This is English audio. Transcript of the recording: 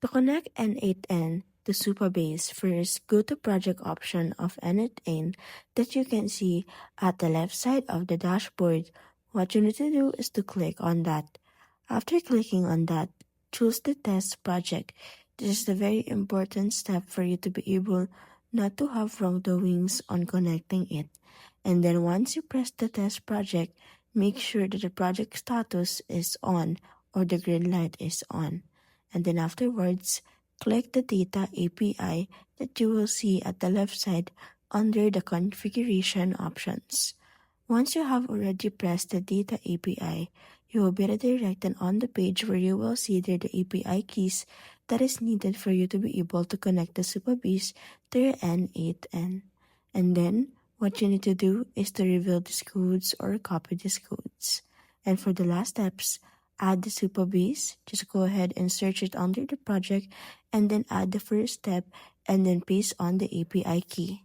To connect n8n to Supabase, first go to project option of n8n that you can see at the left side of the dashboard. What you need to do is to click on that. After clicking on that, choose the test project. This is the very important step for you to be able not to have wrongdoings on connecting it. And then once you press the test project, make sure that the project status is on or the green light is on. And then afterwards, click the Data API that you will see at the left side under the configuration options. Once you have already pressed the Data API, you will be redirected on the page where you will see there the API keys that is needed for you to be able to connect the Supabase to your n8n. And then, what you need to do is to reveal these codes or copy these codes. And for the last steps, add the Supabase. Just go ahead and search it under the project and then add the first step and then paste on the API key.